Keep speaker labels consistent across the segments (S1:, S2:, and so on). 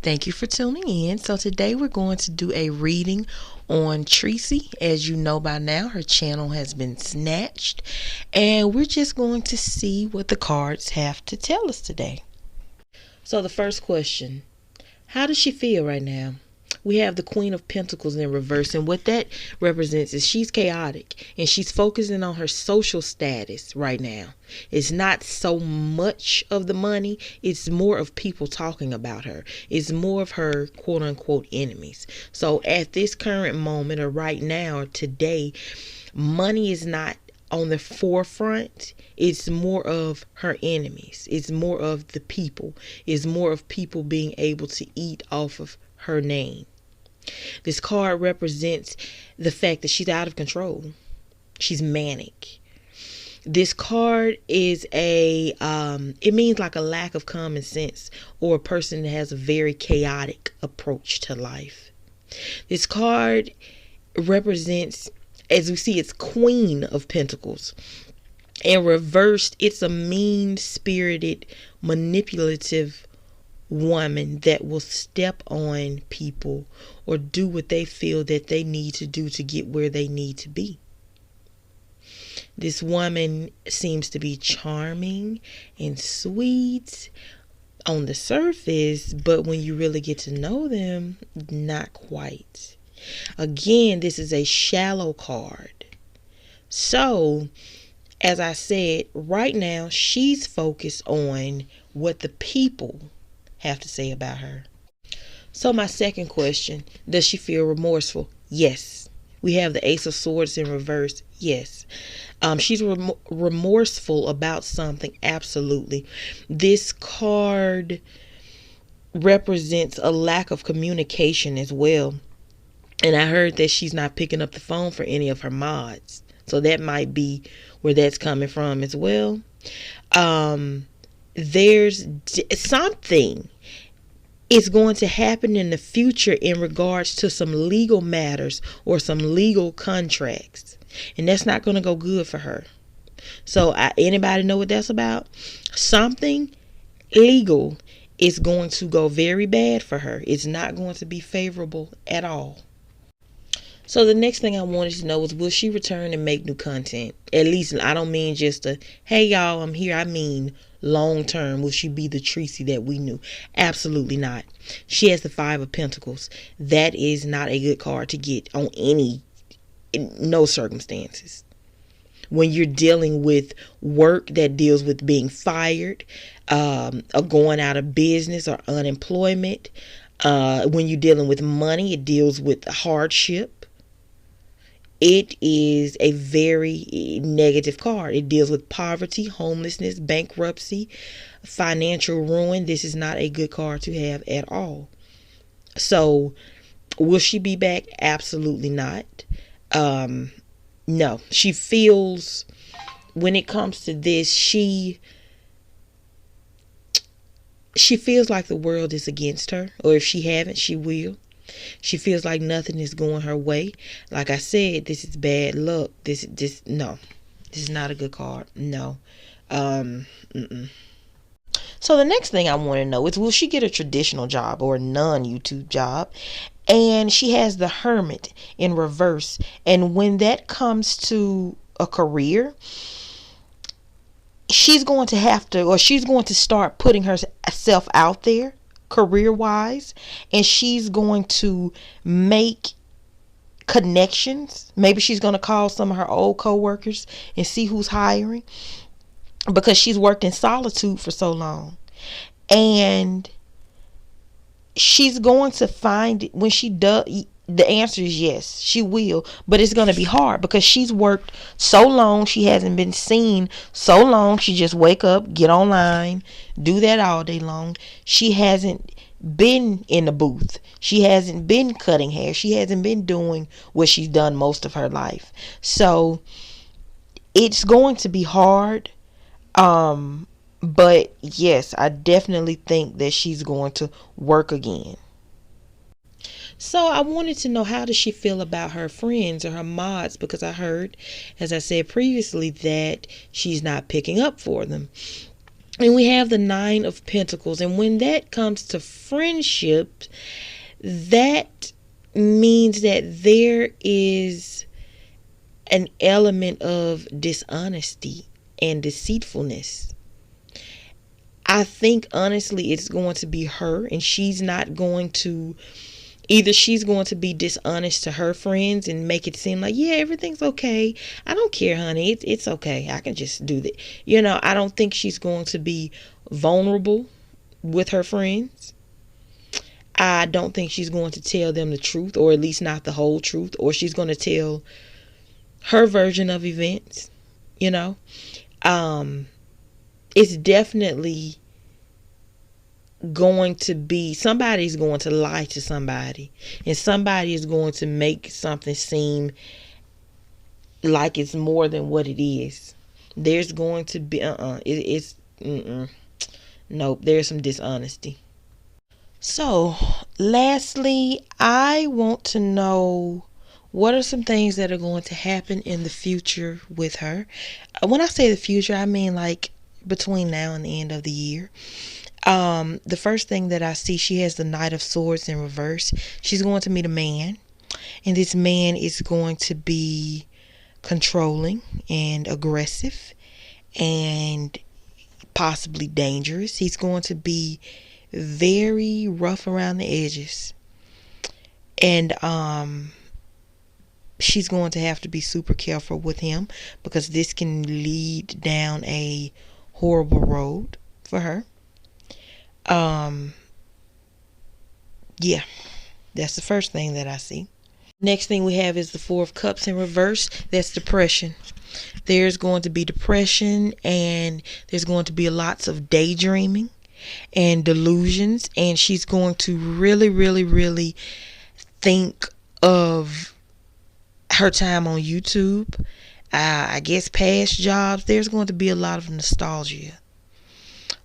S1: Thank you for tuning in. So today we're going to do a reading on Treecey. As you know by now, her channel has been snatched. And we're just going to see what the cards have to tell us today. So the first question, how does she feel right now? We have the Queen of Pentacles in reverse, and what that represents is she's chaotic and she's focusing on her social status right now. It's not so much of the money, it's more of people talking about her. It's more of her quote unquote enemies. So at this current moment, or right now, today, money is not on the forefront. It's more of her enemies. It's more of the people. It's more of people being able to eat off of her name. This card represents the fact that she's out of control. She's manic. This card is it means like a lack of common sense, or a person that has a very chaotic approach to life. This card represents, as we see, it's Queen of Pentacles. And reversed, it's a mean-spirited, manipulative woman that will step on people or do what they feel that they need to do to get where they need to be. This woman seems to be charming and sweet on the surface, but when you really get to know them, not quite. Again, this is a shallow card. So, as I said, right now, she's focused on what the people have to say about her. So my second question, does she feel remorseful? Yes. We have the Ace of Swords in reverse. Yes. She's remorseful about something. Absolutely. This card represents a lack of communication as well. And I heard that she's not picking up the phone for any of her mods. So that might be where that's coming from as well. There's something is going to happen in the future in regards to some legal matters or some legal contracts, and that's not going to go good for her. So anybody know what that's about? Something legal is going to go very bad for her. It's not going to be favorable at all. So the next thing I wanted to know was, will she return and make new content? At least, I don't mean just a, hey y'all, I'm here. I mean long term. Will she be the Treecey that we knew? Absolutely not. She has the Five of Pentacles. That is not a good card to get on in no circumstances. When you're dealing with work that deals with being fired, or going out of business or unemployment, when you're dealing with money, it deals with hardship. It is a very negative card. It deals with poverty, homelessness, bankruptcy, financial ruin. This is not a good card to have at all. So, will she be back? Absolutely not. No. She feels, when it comes to this, she feels like the world is against her. Or if she haven't, she will. She feels like nothing is going her way. Like I said, this is bad luck. No. This is not a good card. No. So the next thing I want to know is, will she get a traditional job or a non-YouTube job? And she has the Hermit in reverse. And when that comes to a career, she's going to have to, or she's going to start putting herself out there career-wise, and she's going to make connections. Maybe she's going to call some of her old co-workers and see who's hiring, because she's worked in solitude for so long. And she's going to find it when she does. The answer is yes, she will, but it's going to be hard because she's worked so long. She hasn't been seen so long. She just wake up, get online, do that all day long. She hasn't been in the booth. She hasn't been cutting hair. She hasn't been doing what she's done most of her life. So it's going to be hard. But yes, I definitely think that she's going to work again. So I wanted to know, how does she feel about her friends or her mods? Because I heard, as I said previously, that she's not picking up for them. And we have the Nine of Pentacles. And when that comes to friendship, that means that there is an element of dishonesty and deceitfulness. I think honestly it's going to be her, and she's not going to, either she's going to be dishonest to her friends and make it seem like, yeah, everything's okay. I don't care, honey. It's okay. I can just do that. I don't think she's going to be vulnerable with her friends. I don't think she's going to tell them the truth, or at least not the whole truth, or she's going to tell her version of events. It's definitely going to be, somebody's going to lie to somebody, and somebody is going to make something seem like it's more than what it is. There's going to be nope, there's some dishonesty. So lastly, I want to know, what are some things that are going to happen in the future with her? When I say the future, I mean like between now and the end of the year. The first thing that I see, she has the Knight of Swords in reverse. She's going to meet a man, and this man is going to be controlling and aggressive and possibly dangerous. He's going to be very rough around the edges, and she's going to have to be super careful with him, because this can lead down a horrible road for her. Yeah, that's the first thing that I see. Next thing we have is the Four of Cups in reverse. That's depression. There's going to be depression, and there's going to be lots of daydreaming and delusions, and she's going to really, really, really think of her time on YouTube. I guess past jobs. There's going to be a lot of nostalgia,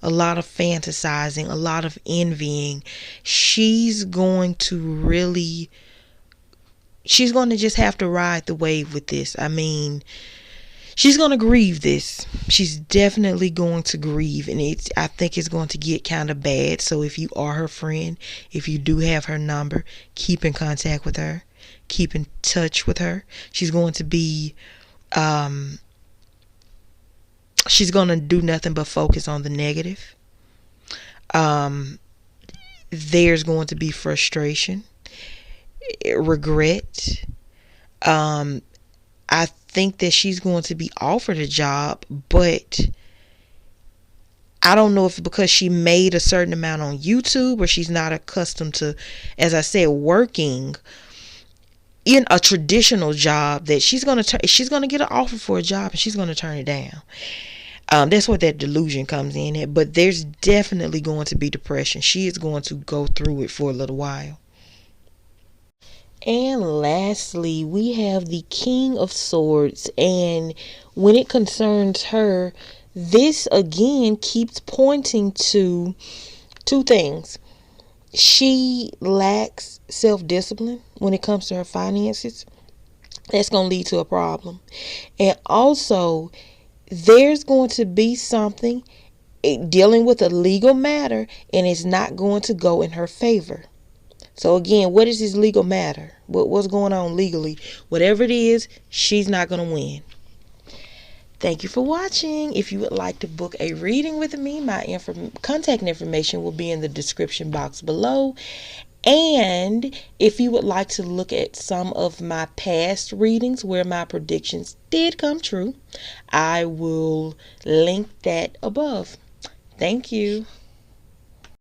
S1: a lot of fantasizing, a lot of envying. She's going to just have to ride the wave with this. I mean, she's going to grieve this. She's definitely going to grieve, and I think it's going to get kind of bad. So if you are her friend, if you do have her number, keep in contact with her. Keep in touch with her. She's going to be she's going to do nothing but focus on the negative. There's going to be frustration, regret. I think that she's going to be offered a job, but I don't know if it's because she made a certain amount on YouTube, or she's not accustomed to, as I said, working in a traditional job, that she's going to get an offer for a job and she's going to turn it down. That's what that delusion comes in at. But there's definitely going to be depression. She is going to go through it for a little while. And lastly, we have the King of Swords. And when it concerns her, this again keeps pointing to two things. She lacks self-discipline when it comes to her finances. That's going to lead to a problem. And also, there's going to be something dealing with a legal matter, and it's not going to go in her favor. So again, what is this legal matter? What's going on legally? Whatever it is, she's not going to win. Thank you for watching. If you would like to book a reading with me, my contact information will be in the description box below. And if you would like to look at some of my past readings where my predictions did come true, I will link that above. Thank you.